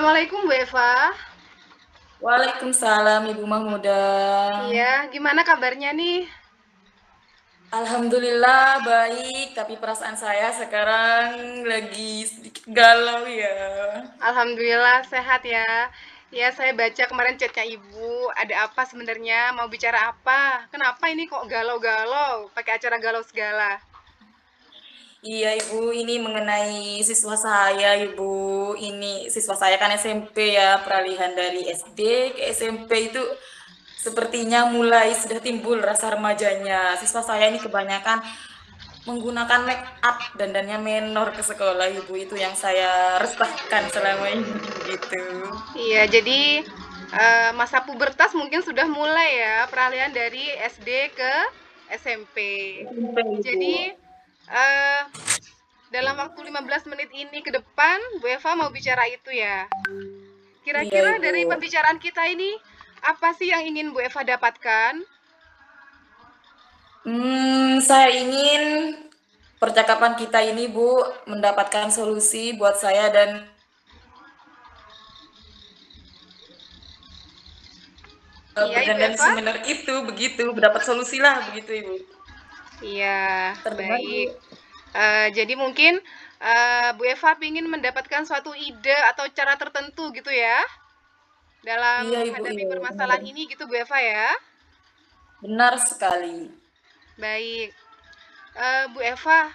Assalamualaikum Bu Eva. Waalaikumsalam Ibu Mahmuda. Iya, gimana kabarnya nih? Alhamdulillah baik, tapi perasaan saya sekarang lagi sedikit galau ya. Alhamdulillah sehat ya. Ya, saya baca kemarin chatnya Ibu. Ada apa sebenarnya? Mau bicara apa? Kenapa ini kok galau-galau? Pakai acara galau segala. Iya Ibu, ini mengenai siswa saya Ibu. Ini siswa saya kan SMP ya, peralihan dari SD ke SMP itu sepertinya mulai sudah timbul rasa remajanya. Siswa saya ini kebanyakan menggunakan make up dandannya menor ke sekolah Ibu, itu yang saya resahkan selama ini begitu. Iya, jadi masa pubertas mungkin sudah mulai ya, peralihan dari SD ke SMP. SMP Ibu. Jadi eh, dalam waktu 15 menit ini ke depan, Bu Eva mau bicara itu ya. Iya Kira-kira Ibu. dari pembicaraan kita ini, apa sih yang ingin Bu Eva dapatkan? Saya ingin percakapan kita ini Bu mendapatkan solusi buat saya dan Iya, Ibu berdandan Eva? semenar itu begitu, mendapat solusi lah begitu Ibu. Iya, Terdengar baik. Bu? Jadi mungkin Bu Eva ingin mendapatkan suatu ide atau cara tertentu gitu ya, dalam Iya Ibu, menghadapi iya benar. permasalahan ini gitu Bu Eva ya. Benar sekali. Baik. Bu Eva,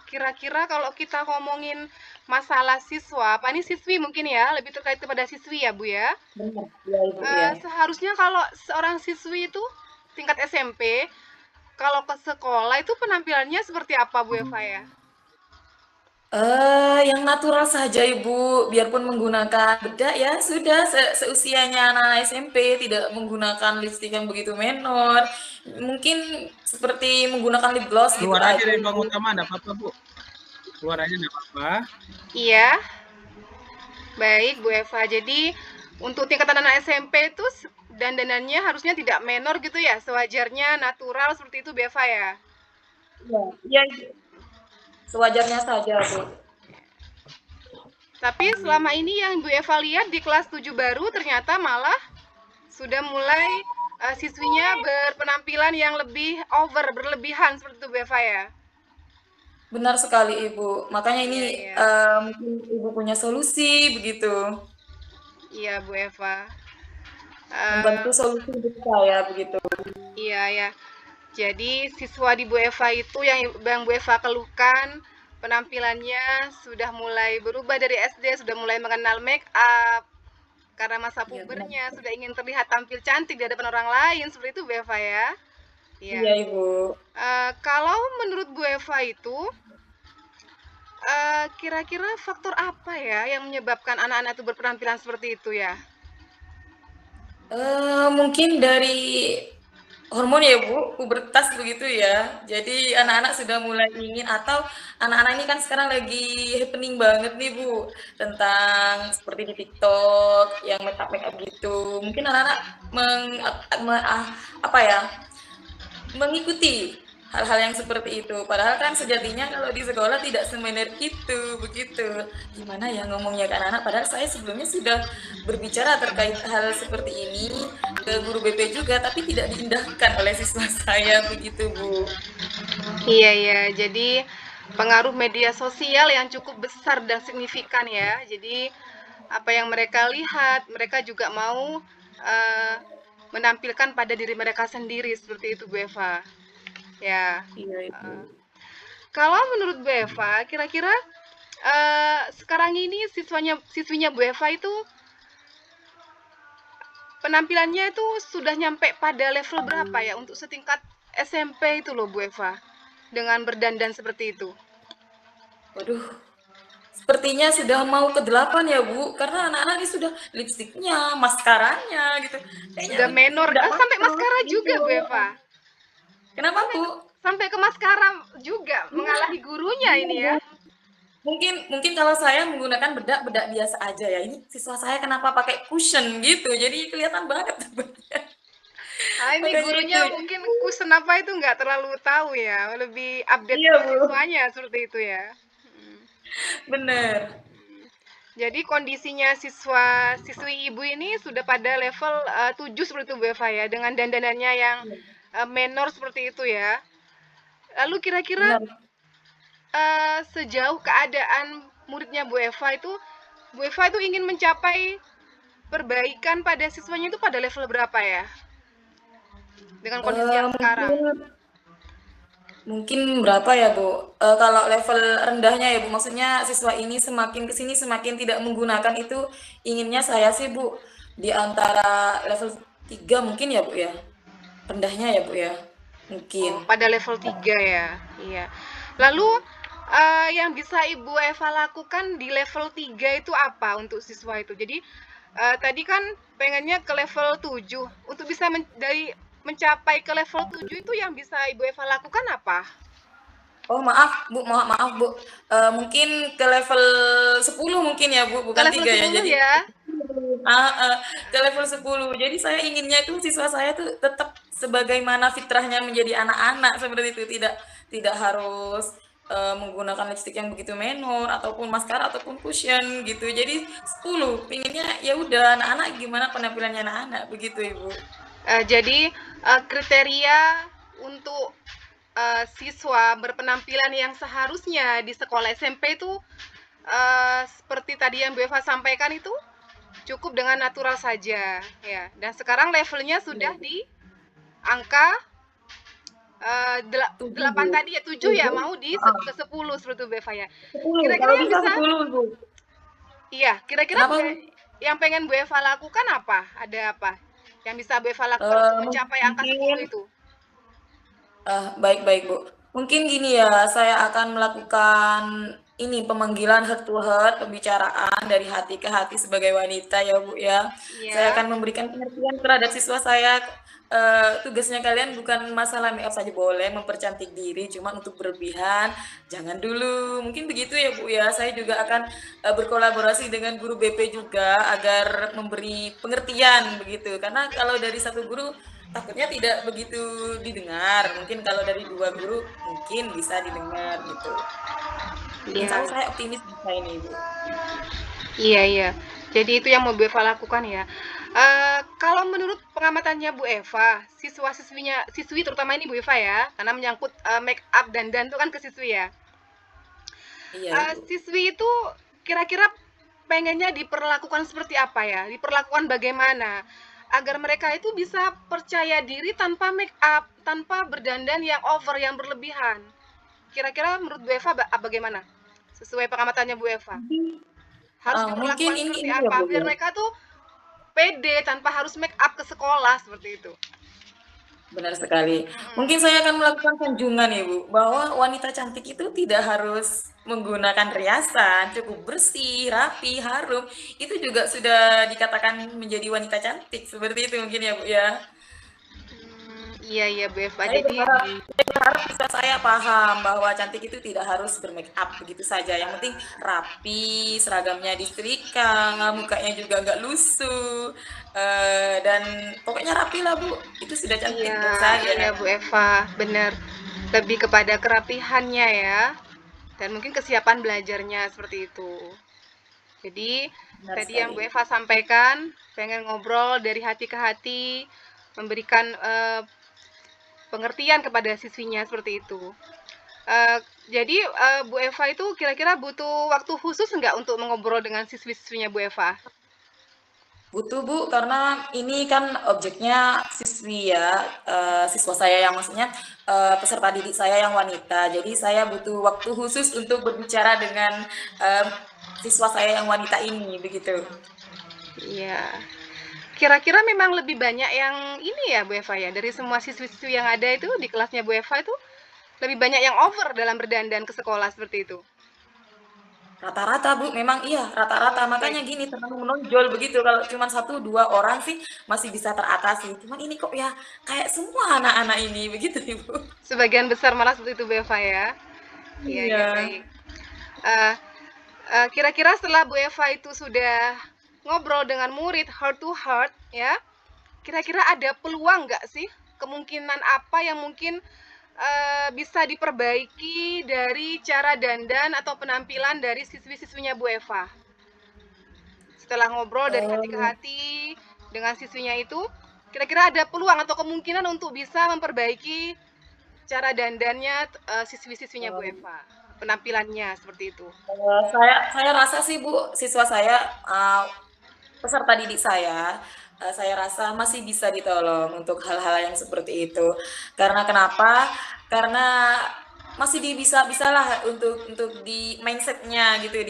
kira-kira kalau kita ngomongin masalah siswa, apa ini siswi mungkin ya, lebih terkait kepada siswi ya Bu ya. Benar. Iya Ibu, iya. Seharusnya kalau seorang siswi itu tingkat SMP, kalau ke sekolah itu penampilannya seperti apa Bu Eva ya? Yang natural saja Ibu, biarpun menggunakan bedak ya sudah seusianya anak SMP, tidak menggunakan lipstik yang begitu menor. Mungkin seperti menggunakan lip gloss gitu Keluar aja aja dari ruang Ibu. utama, enggak apa-apa, Bu. Keluar aja enggak apa-apa. Iya, baik Bu Eva. Jadi untuk tingkatan anak SMP itu dandanannya harusnya tidak menor gitu ya, sewajarnya natural seperti itu Bu Eva ya. Iya, iya Ibu. Sewajarnya saja Bu. Tapi selama ini yang Bu Eva lihat di kelas 7 baru ternyata malah sudah mulai siswinya berpenampilan yang lebih over, berlebihan seperti itu Bu Eva ya. Benar sekali Ibu. Makanya ini Iya, iya. mungkin Ibu punya solusi begitu. Iya Bu Eva. Membantu Eh, solusi untuk saya begitu. iya ya. Jadi siswa di Bu Eva itu yang Bu Eva keluhkan penampilannya sudah mulai berubah dari SD, sudah mulai mengenal make up karena masa Iya benar. pubernya sudah ingin terlihat tampil cantik di hadapan orang lain seperti itu Bu Eva ya. Iya. Iya Ibu. Kalau menurut Bu Eva itu kira-kira faktor apa ya yang menyebabkan anak-anak itu berpenampilan seperti itu ya? Mungkin dari hormon ya Bu, pubertas begitu ya. Jadi anak-anak sudah mulai ingin atau anak-anak ini kan sekarang lagi happening banget nih Bu tentang seperti di TikTok yang make up gitu. Mungkin anak-anak apa ya, mengikuti hal-hal yang seperti itu. Padahal kan sejatinya kalau di sekolah tidak semener itu, begitu. Gimana ya ngomongnya ke anak-anak? Padahal saya sebelumnya sudah berbicara terkait hal seperti ini ke guru BP juga, tapi tidak diindahkan oleh siswa saya, begitu Bu. Iya ya, jadi pengaruh media sosial yang cukup besar dan signifikan ya. Jadi apa yang mereka lihat, mereka juga mau eh, menampilkan pada diri mereka sendiri seperti itu Bu Eva. Ya. Iya Ibu. eh, Kalau menurut Bu Eva, kira-kira sekarang ini siswinya Bu Eva itu penampilannya itu sudah nyampe pada level berapa ya untuk setingkat SMP itu loh Bu Eva dengan berdandan seperti itu. Waduh, sepertinya sudah mau ke-8 ya Bu, karena anak-anak ini sudah lipstiknya, maskaranya gitu. Kayaknya Sudah menor, tidak sampai masuk maskara gitu. juga Bu Eva. Kenapa Sampai Bu? sampai ke maskara juga Iya, mengalahi gurunya iya ini Bu. ya. Mungkin mungkin kalau saya menggunakan bedak biasa aja ya. Ini siswa saya kenapa pakai cushion gitu, jadi kelihatan banget bedaknya. Ah, ini Makanya gurunya itu. mungkin kusen apa itu nggak terlalu tahu ya, lebih update Iya ke Bu, siswanya seperti itu ya. Hmm. bener. Jadi kondisinya siswi ibu ini sudah pada level 7 seperti itu Bu Eva ya, dengan dandanannya yang menor seperti itu ya. Lalu kira-kira Benar. sejauh keadaan muridnya Bu Eva itu ingin mencapai perbaikan pada siswanya itu pada level berapa ya? Dengan kondisi yang sekarang. Mungkin berapa ya Bu? Kalau level rendahnya ya Bu, maksudnya siswa ini semakin kesini semakin tidak menggunakan itu, inginnya saya sih Bu di antara level 3 mungkin ya Bu ya, rendahnya ya Bu ya, Oh, mungkin. pada level 3 ya. Iya. Lalu yang bisa Ibu Eva lakukan di level 3 itu apa untuk siswa itu? Jadi tadi kan pengennya ke level 7. Untuk bisa mencapai ke level 7 itu yang bisa Ibu Eva lakukan apa? Oh maaf Bu, maaf Bu, mungkin ke level 10 mungkin ya Bu, Ke bukan level 3 ya, 10 jadi ya. ah, ke level 10. Jadi saya inginnya tuh siswa saya tuh tetap sebagaimana fitrahnya menjadi anak-anak seperti itu, tidak harus menggunakan lipstik yang begitu menor ataupun maskara ataupun cushion gitu. Jadi 10, pinginnya ya udah anak-anak gimana penampilannya anak-anak begitu Ibu. Jadi kriteria untuk siswa berpenampilan yang seharusnya di sekolah SMP itu seperti tadi yang Bu Eva sampaikan itu cukup dengan natural saja ya. Dan sekarang levelnya Iya sudah Bu. di angka 7 8 Bu. tadi ya, 7 ya, 7. mau ke 10 seperti itu Bu Eva ya. 10. Kira-kira Kalau yang bisa bisa 10 Bu. iya, kira-kira Kenapa Bu? yang pengen Bu Eva lakukan apa? Ada apa? Yang bisa Bu Eva lakukan untuk mencapai angka 10 Mungkin itu? baik-baik Bu. Mungkin gini ya, saya akan melakukan ini pemanggilan heart to heart, pembicaraan dari hati ke hati sebagai wanita ya Bu ya. Saya Iya. akan memberikan pengertian terhadap siswa saya. Tugasnya kalian bukan masalah make up saja boleh, mempercantik diri, cuma untuk berlebihan jangan dulu. Mungkin begitu ya Bu ya. Saya juga akan berkolaborasi dengan guru BP juga agar memberi pengertian begitu. Karena kalau dari satu guru takutnya tidak begitu didengar. Mungkin kalau dari 2 guru mungkin bisa didengar gitu. Insya Iya. Allah saya optimis bisa ini Ibu. Iya, iya. Jadi itu yang mau Bu Eva lakukan ya. Kalau menurut pengamatannya Bu Eva, siswi terutama ini Bu Eva ya, karena menyangkut make up dan itu kan ke siswi ya. Iya Ibu. Siswi itu kira-kira pengennya diperlakukan seperti apa ya? Diperlakukan bagaimana? Agar mereka itu bisa percaya diri tanpa make up, tanpa berdandan yang over, yang berlebihan. Kira-kira menurut Bu Eva bagaimana? Sesuai pengamatannya Bu Eva. Harus Mungkin diperlakukan seperti ini ya apa Bu biar ya. mereka tuh pede tanpa harus make up ke sekolah seperti itu. Benar sekali. Mm-mm. Mungkin saya akan melakukan sanjungan Ibu, bahwa wanita cantik itu tidak harus menggunakan riasan, cukup bersih, rapi, harum. Itu juga sudah dikatakan menjadi wanita cantik. Seperti itu mungkin ya Bu ya. Iya iya Bu Eva. Saya berharap siswa saya paham bahwa cantik itu tidak harus bermake up begitu saja. Yang penting rapi, seragamnya disetrika, mukanya juga nggak lusuh, dan pokoknya rapi lah Bu. Itu sudah cantik Iya buat saya. iya Bu Eva, benar. Lebih kepada kerapihannya ya, dan mungkin kesiapan belajarnya seperti itu. Jadi Benar tadi yang sekali. Bu Eva sampaikan, pengen ngobrol dari hati ke hati, memberikan pengertian kepada siswinya seperti itu. Jadi Bu Eva itu kira-kira butuh waktu khusus nggak untuk mengobrol dengan siswi-siswinya Bu Eva? Butuh Bu, karena ini kan objeknya siswi ya, siswa saya yang maksudnya peserta didik saya yang wanita. Jadi saya butuh waktu khusus untuk berbicara dengan siswa saya yang wanita ini, begitu. Iya. Kira-kira memang lebih banyak yang ini ya Bu Eva ya, dari semua siswi-siswi yang ada itu di kelasnya Bu Eva itu lebih banyak yang over dalam berdandan ke sekolah seperti itu. Rata-rata Bu, memang iya rata-rata. Oh, baik. Makanya gini terlalu menonjol begitu. Kalau cuma satu dua orang sih masih bisa teratasi. Cuman ini kok ya kayak semua anak-anak ini, begitu Ibu. Sebagian besar malah seperti itu Bu Eva ya. Iya, Iya. iya, baik. Eh, Kira-kira setelah Bu Eva itu sudah ngobrol dengan murid heart to heart ya, kira-kira ada peluang nggak sih? Kemungkinan apa yang mungkin bisa diperbaiki dari cara dandan atau penampilan dari siswi-siswinya Bu Eva? setelah ngobrol dari hati ke Oh, hati dengan siswinya itu, kira-kira ada peluang atau kemungkinan untuk bisa memperbaiki cara dandannya siswi-siswinya Bu oh. Eva, penampilannya seperti itu. Saya rasa sih Bu, siswa saya, peserta didik saya rasa masih bisa ditolong untuk hal-hal yang seperti itu. Karena kenapa? Karena masih bisa-bisalah untuk di mindsetnya gitu,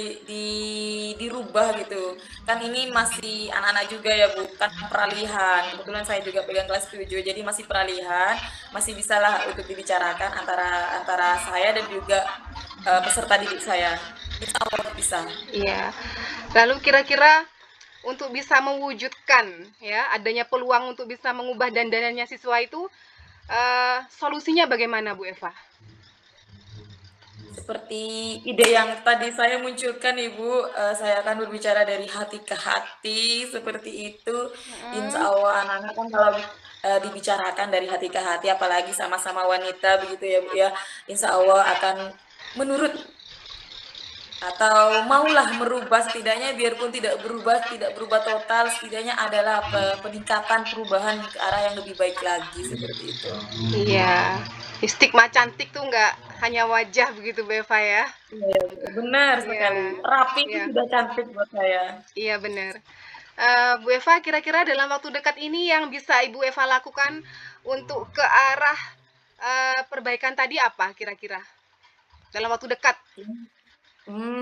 dirubah gitu. Kan ini masih anak-anak juga ya Bu, kan peralihan. Kebetulan saya juga pegang kelas 7, jadi masih peralihan, masih bisalah untuk dibicarakan antara antara saya dan juga peserta didik saya. Insya Allah bisa. Iya. Lalu kira-kira untuk bisa mewujudkan ya adanya peluang untuk bisa mengubah dandanannya siswa itu solusinya bagaimana Bu Eva? Seperti ide yang tadi saya munculkan Ibu, saya akan berbicara dari hati ke hati seperti itu. Insya Mm, Allah anak-anak kan kalau dibicarakan dari hati ke hati, apalagi sama-sama wanita begitu ya Bu ya, insya Allah akan menurut atau maulah merubah setidaknya biarpun tidak berubah total, setidaknya adalah peningkatan perubahan ke arah yang lebih baik lagi seperti itu. iya. Stigma cantik tuh nggak hanya wajah begitu Bu Eva ya. Iya, benar sekali. Iya. Rapi itu Iya. sudah cantik buat saya. Iya benar. Bu Eva, kira-kira dalam waktu dekat ini yang bisa Ibu Eva lakukan untuk ke arah perbaikan tadi apa kira-kira? Dalam waktu dekat.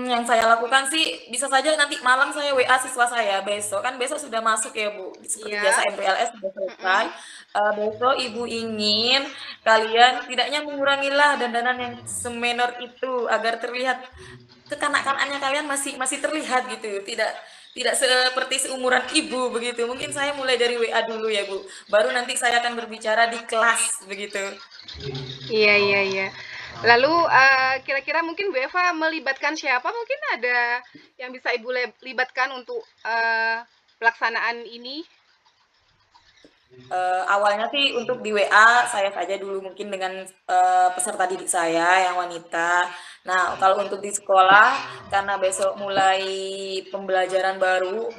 Yang saya lakukan sih bisa saja nanti malam saya WA siswa saya besok kan besok sudah masuk ya Bu, seperti biasa Iya. MPLS sudah selesai. Mm-mm. Besok Ibu ingin kalian tidaknya mengurangilah dandanan yang semenor itu agar terlihat kekanak-kanakannya kalian masih masih terlihat gitu, tidak tidak seperti seumuran Ibu begitu. Mungkin saya mulai dari WA dulu ya Bu, baru nanti saya akan berbicara di kelas begitu. Iya, iya, iya. Lalu kira-kira mungkin Bu Eva melibatkan siapa? Mungkin ada yang bisa Ibu libatkan untuk pelaksanaan ini? Awalnya sih untuk di WA saya saja dulu mungkin dengan peserta didik saya yang wanita. Nah, kalau untuk di sekolah karena besok mulai pembelajaran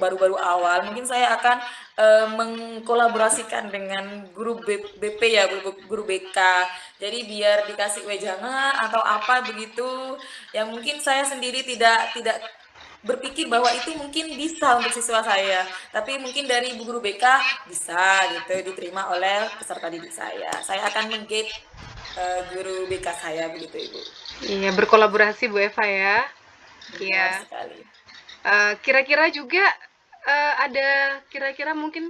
baru-baru awal, mungkin saya akan mengkolaborasikan dengan guru BP ya, guru BK. Jadi biar dikasih wejangan atau apa begitu, yang mungkin saya sendiri tidak tidak berpikir bahwa itu mungkin bisa untuk siswa saya, tapi mungkin dari ibu guru BK bisa gitu diterima oleh peserta didik saya. Saya akan meng-guide guru BK saya begitu Ibu. Iya, berkolaborasi Bu Eva ya. Benar Iya. sekali. Kira-kira juga ada kira-kira mungkin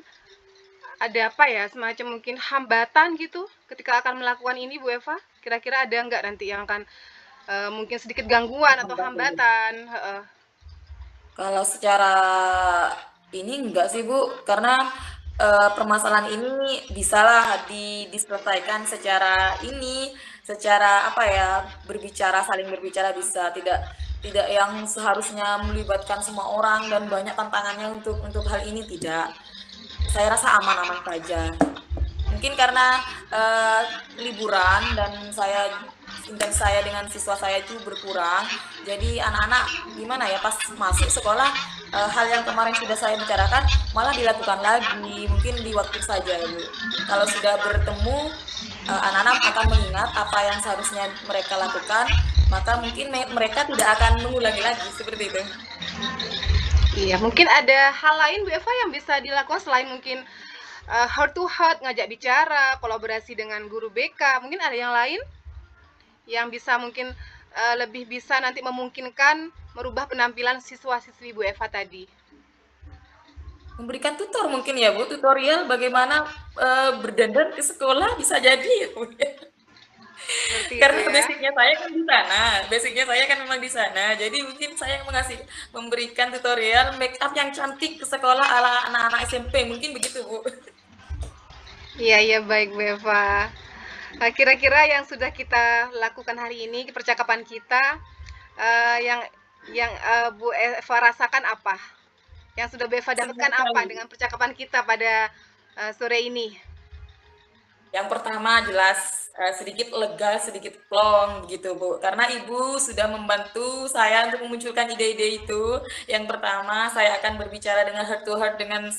ada apa ya semacam mungkin hambatan gitu ketika akan melakukan ini Bu Eva? Kira-kira ada nggak nanti yang akan mungkin sedikit gangguan atau hambatan? Heeh. Kalau secara ini enggak sih Bu, karena permasalahan ini bisalah diselesaikan secara ini, secara apa ya, berbicara, saling berbicara bisa, tidak tidak yang seharusnya melibatkan semua orang dan banyak tantangannya untuk hal ini tidak. Saya rasa aman-aman saja. Mungkin karena liburan dan intens saya dengan siswa saya itu berkurang. Jadi anak-anak gimana ya pas masuk sekolah hal yang kemarin sudah saya bicarakan malah dilakukan lagi. Mungkin di waktu saja, Bu. Kalau sudah bertemu anak-anak akan mengingat apa yang seharusnya mereka lakukan, maka mungkin mereka tidak akan mengulangi lagi seperti itu. Iya, mungkin ada hal lain Bu Eva yang bisa dilakukan selain mungkin heart to heart, ngajak bicara, kolaborasi dengan guru BK. Mungkin ada yang lain yang bisa mungkin lebih bisa nanti memungkinkan merubah penampilan siswa-siswi Bu Eva tadi. Memberikan tutor mungkin ya Bu, tutorial bagaimana berdandan ke sekolah bisa jadi ya Bu. Seperti itu Karena ya. basicnya saya kan di sana, basicnya saya kan memang di sana. Jadi mungkin saya memberikan tutorial make up yang cantik ke sekolah ala anak-anak SMP, mungkin begitu Bu. Iya, iya baik Bu Eva. Kira-kira yang sudah kita lakukan hari ini, percakapan kita, yang Bu Eva rasakan apa? Yang sudah Bu Eva Senang dapatkan apa sekali. dengan percakapan kita pada sore ini? Yang pertama jelas sedikit lega, sedikit plong gitu Bu. Karena Ibu sudah membantu saya untuk memunculkan ide-ide itu. Yang pertama, saya akan berbicara dengan heart to heart dengan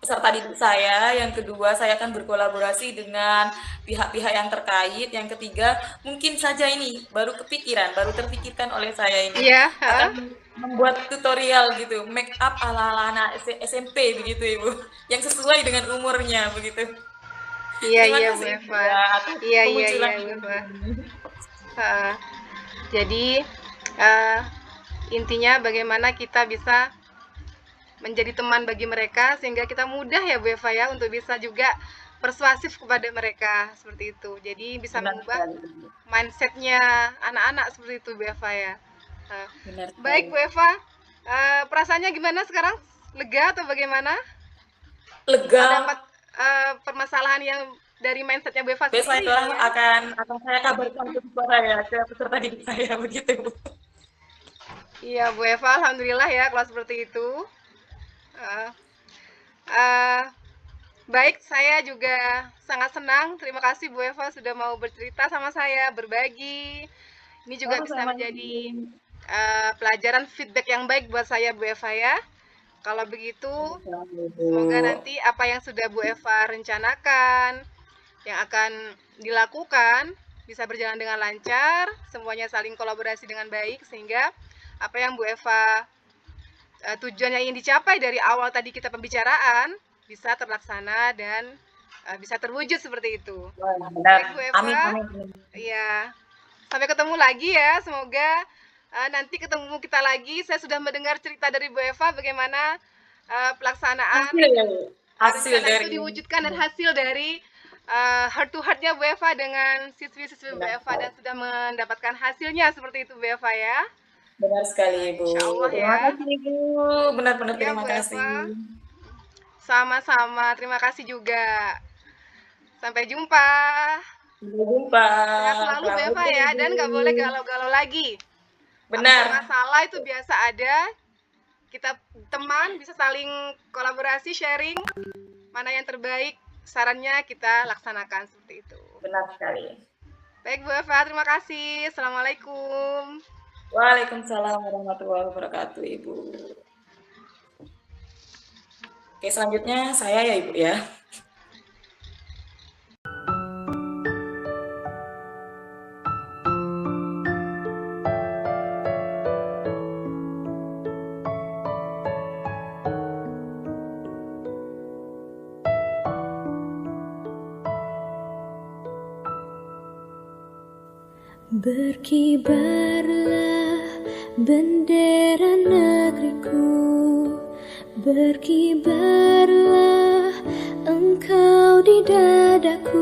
peserta didik saya. Yang kedua, saya akan berkolaborasi dengan pihak-pihak yang terkait. Yang ketiga, mungkin saja ini baru terpikirkan oleh saya ini. Iya, Akan membuat tutorial gitu, make up ala-ala anak SMP begitu Ibu. Yang sesuai dengan umurnya begitu. Iya, Terima iya, Bu kasih Eva. ya atas Iya, iya, pemunculan iya, Bu ide Eva. ini. Jadi, uh, intinya bagaimana kita bisa menjadi teman bagi mereka sehingga kita mudah ya Bu Eva ya untuk bisa juga persuasif kepada mereka seperti itu. Jadi bisa Benar mengubah sekali. mindsetnya anak-anak seperti itu Bu Eva ya. Benar Baik Bu sekali. Eva, perasaannya gimana sekarang? Lega atau bagaimana? Lega. Setelah dapat permasalahan yang dari mindsetnya Bu Eva Besok sendiri itulah ya. akan saya kabarkan ke saya, ke peserta didik saya begitu Bu. Iya Bu Eva, alhamdulillah ya kalau seperti itu. Uh, uh, Baik, saya juga sangat senang. Terima kasih Bu Eva sudah mau bercerita sama saya, berbagi. Ini juga bisa Sama-sama menjadi Ibu. pelajaran feedback yang baik buat saya Bu Eva ya. Kalau begitu, Sama-sama, Ibu. semoga nanti apa yang sudah Bu Eva rencanakan, yang akan dilakukan, bisa berjalan dengan lancar, semuanya saling kolaborasi dengan baik, sehingga apa yang Bu Eva tujuan yang ingin dicapai dari awal tadi kita pembicaraan, bisa terlaksana dan bisa terwujud seperti itu. Wah, benar. Baik Bu Eva, Amin, amin, amin. ya sampai ketemu lagi ya. Semoga nanti ketemu kita lagi. Saya sudah mendengar cerita dari Bu Eva bagaimana pelaksanaan Hasil rencana dari itu diwujudkan dan hasil dari heart to heart-nya Bu Eva dengan siswi-siswi Bu Eva dan sudah mendapatkan hasilnya seperti itu Bu Eva ya. Benar sekali Ibu. Insya Allah Terima ya. kasih Ibu. Benar-benar Ya terima Bu kasih. Eva. Sama-sama, terima kasih juga. Sampai jumpa. Sampai jumpa. Sehat selalu Bu Eva ya, dan nggak boleh galau-galau lagi. Benar. Apapun masalah itu biasa ada. Kita teman bisa saling kolaborasi, sharing. Mana yang terbaik, sarannya kita laksanakan seperti itu. Benar sekali. Baik Bu Eva, terima kasih. Assalamualaikum. Waalaikumsalam warahmatullahi wabarakatuh Ibu. Oke, selanjutnya saya ya Ibu ya. Berkibarlah bendera negeriku, berkibarlah engkau di dadaku.